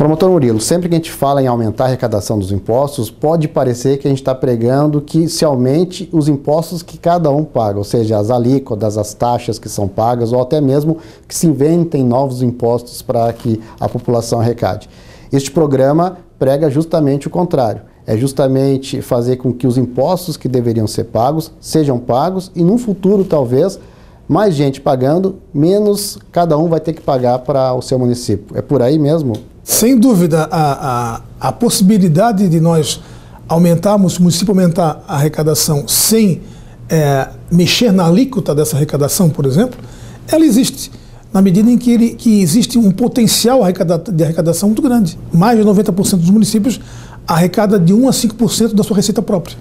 Promotor Murilo, sempre que a gente fala em aumentar a arrecadação dos impostos, pode parecer que a gente está pregando que se aumente os impostos que cada um paga, ou seja, as alíquotas, as taxas que são pagas, ou até mesmo que se inventem novos impostos para que a população arrecade. Este programa prega justamente o contrário. É justamente fazer com que os impostos que deveriam ser pagos sejam pagos e, num futuro, talvez, mais gente pagando, menos cada um vai ter que pagar para o seu município. É por aí mesmo? Sem dúvida, a possibilidade de nós aumentarmos, o município aumentar a arrecadação sem mexer na alíquota dessa arrecadação, por exemplo, ela existe, na medida em que existe um potencial de arrecadação muito grande. Mais de 90% dos municípios arrecada de 1 a 5% da sua receita própria.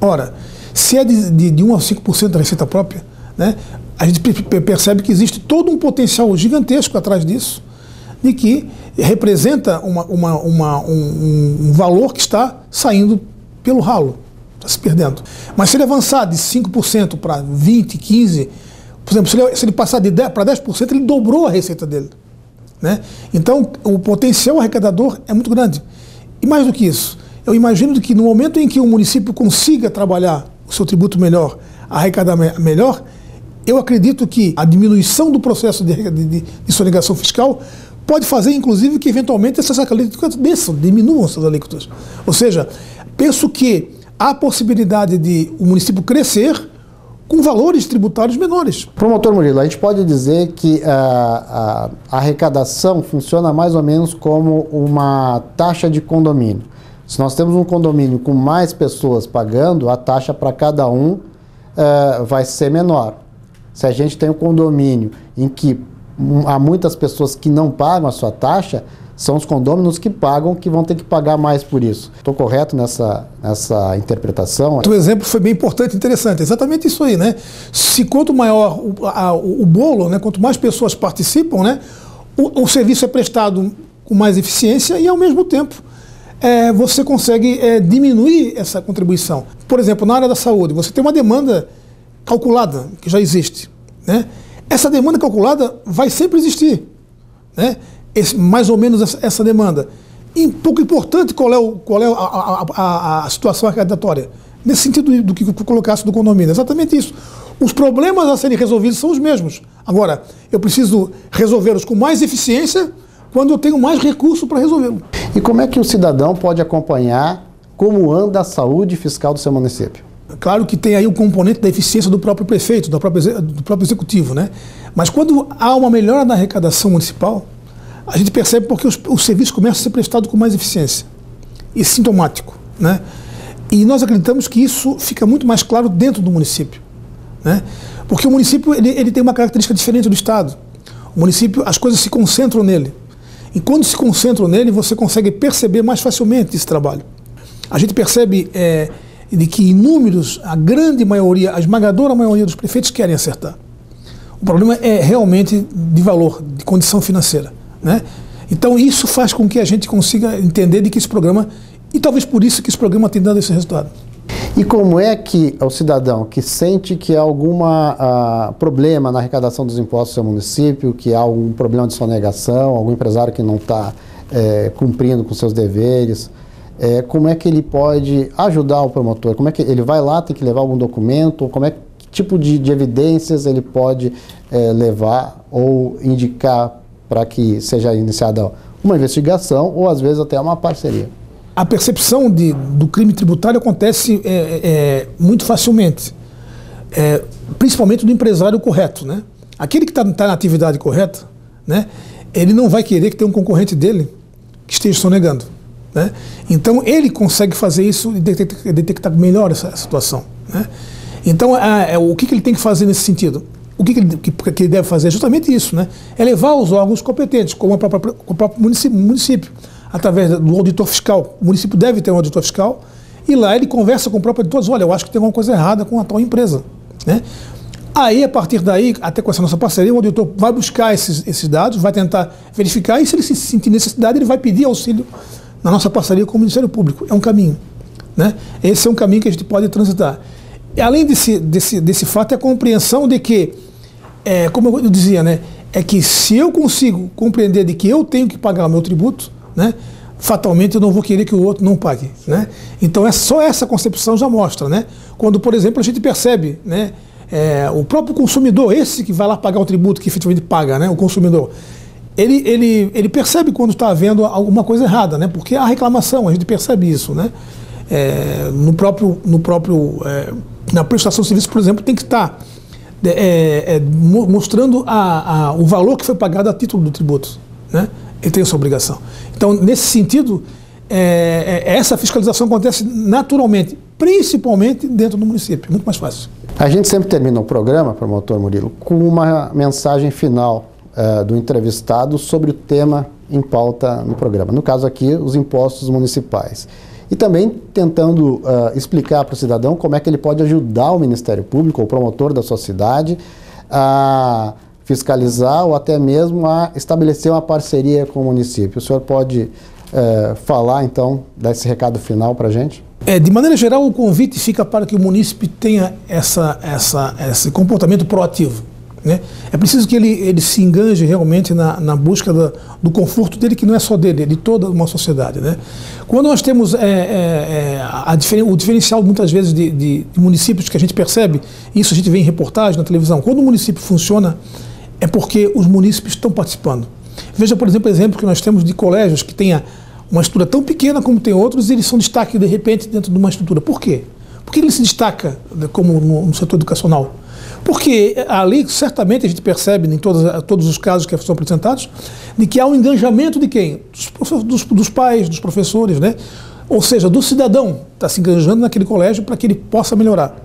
Ora, se é de 1 a 5% da receita própria, né, a gente percebe que existe todo um potencial gigantesco atrás disso, de que representa um valor que está saindo pelo ralo, está se perdendo. Mas se ele avançar de 5% para 20%, 15%, por exemplo, se ele passar de 10% para 10%, ele dobrou a receita dele, né? Então, o potencial arrecadador é muito grande. E mais do que isso, eu imagino que no momento em que o município consiga trabalhar o seu tributo melhor, arrecadar melhor, eu acredito que a diminuição do processo de sonegação fiscal pode fazer, inclusive, que eventualmente essas alíquotas diminuam essas alíquotas. Ou seja, penso que há possibilidade de o município crescer com valores tributários menores. Promotor Murilo, a gente pode dizer que a arrecadação funciona mais ou menos como uma taxa de condomínio. Se nós temos um condomínio com mais pessoas pagando, a taxa para cada um vai ser menor. Se a gente tem um condomínio em que há muitas pessoas que não pagam a sua taxa, são os condôminos que pagam, que vão ter que pagar mais por isso. Estou correto nessa interpretação? O exemplo foi bem importante e interessante. Exatamente isso aí, né? Se quanto maior o bolo, né, quanto mais pessoas participam, né, o serviço é prestado com mais eficiência e, ao mesmo tempo, você consegue diminuir essa contribuição. Por exemplo, na área da saúde, você tem uma demanda calculada, que já existe, né? Essa demanda calculada vai sempre existir, né? Mais ou menos essa demanda. E pouco importante qual é a situação arrecadatória. Nesse sentido do que eu colocasse do condomínio. Exatamente isso. Os problemas a serem resolvidos são os mesmos. Agora, eu preciso resolvê-los com mais eficiência quando eu tenho mais recurso para resolvê-lo. E como é que o cidadão pode acompanhar como anda a saúde fiscal do seu município? Claro que tem aí o componente da eficiência do próprio prefeito, do próprio executivo, né? Mas quando há uma melhora na arrecadação municipal, a gente percebe porque o serviço começa a ser prestado com mais eficiência e sintomático, né? E nós acreditamos que isso fica muito mais claro dentro do município, né? Porque o município ele tem uma característica diferente do Estado. O município, as coisas se concentram nele. E quando se concentram nele, você consegue perceber mais facilmente esse trabalho. A gente percebe de que inúmeros, a grande maioria, a esmagadora maioria dos prefeitos querem acertar. O problema é realmente de valor, de condição financeira, né? Então isso faz com que a gente consiga entender de que esse programa, e talvez por isso que esse programa tem dado esse resultado. E como é que o cidadão que sente que há algum problema na arrecadação dos impostos do seu município, que há algum problema de sonegação, algum empresário que não está cumprindo com seus deveres, como é que ele pode ajudar o promotor? Como é que ele vai lá, tem que levar algum documento? Que tipo de evidências ele pode levar ou indicar para que seja iniciada uma investigação ou às vezes até uma parceria? A percepção do crime tributário acontece muito facilmente, principalmente do empresário correto, né? Aquele que está na atividade correta, né? Ele não vai querer que tenha um concorrente dele que esteja sonegando, né? Então ele consegue fazer isso e detectar melhor essa situação, né? Então o que ele tem que fazer nesse sentido? O que ele deve fazer é justamente isso, né? É levar os órgãos competentes, como o próprio município, através do auditor fiscal. O município deve ter um auditor fiscal e lá ele conversa com o próprio auditor, olha, eu acho que tem alguma coisa errada com a tal empresa, né? Aí, a partir daí, até com essa nossa parceria, o auditor vai buscar esses dados, vai tentar verificar e se ele se sentir necessidade, ele vai pedir auxílio na nossa parceria com o Ministério Público. É um caminho, né? Esse é um caminho que a gente pode transitar. E, além desse fato, é a compreensão de que, como eu dizia, né, é que se eu consigo compreender de que eu tenho que pagar o meu tributo, né, fatalmente eu não vou querer que o outro não pague, né? Então só essa concepção já mostra, né? Quando, por exemplo, a gente percebe, né, o próprio consumidor, esse que vai lá pagar o tributo que efetivamente paga, né, o consumidor, ele percebe quando está havendo alguma coisa errada, né? Porque há reclamação, a gente percebe isso, né? Na prestação de serviço, por exemplo, tem que estar mostrando o valor que foi pagado a título do tributo, né? Ele tem essa obrigação. Então, nesse sentido, essa fiscalização acontece naturalmente, principalmente dentro do município, muito mais fácil. A gente sempre termina o programa, promotor Murilo, com uma mensagem final do entrevistado sobre o tema em pauta no programa. No caso aqui, os impostos municipais. E também tentando explicar para o cidadão como é que ele pode ajudar o Ministério Público, ou o promotor da sua cidade, a fiscalizar ou até mesmo a estabelecer uma parceria com o município. O senhor pode falar, então, dar esse recado final para a gente? De maneira geral, o convite fica para que o munícipe tenha esse comportamento proativo, né? É preciso que ele se enganje realmente na busca do conforto dele, que não é só dele, é de toda uma sociedade, né? Quando nós temos o diferencial muitas vezes de municípios que a gente percebe, isso a gente vê em reportagem na televisão, quando o município funciona é porque os munícipes estão participando. Veja, por exemplo, o exemplo que nós temos de colégios que tenha uma estrutura tão pequena como tem outros e eles são destaque de repente dentro de uma estrutura. Por quê? Por que ele se destaca como no setor educacional? Porque ali, certamente, a gente percebe em todos os casos que são apresentados, de que há um engajamento de quem? Dos pais, dos professores, né? Ou seja, do cidadão está se engajando naquele colégio para que ele possa melhorar.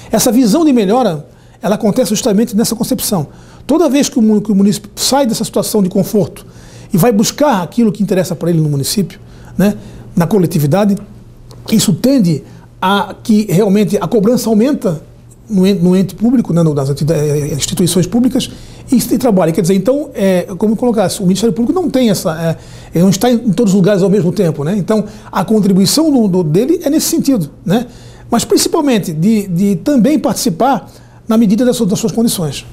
Essa visão de melhora, ela acontece justamente nessa concepção. Toda vez que o município sai dessa situação de conforto e vai buscar aquilo que interessa para ele no município, né, na coletividade, isso tende a que realmente a cobrança aumenta no ente público, né, nas instituições públicas e trabalha. Quer dizer, então, como colocasse, o Ministério Público não tem ele não está em todos os lugares ao mesmo tempo, né? Então, a contribuição dele é nesse sentido, né? Mas principalmente de também participar na medida das suas condições.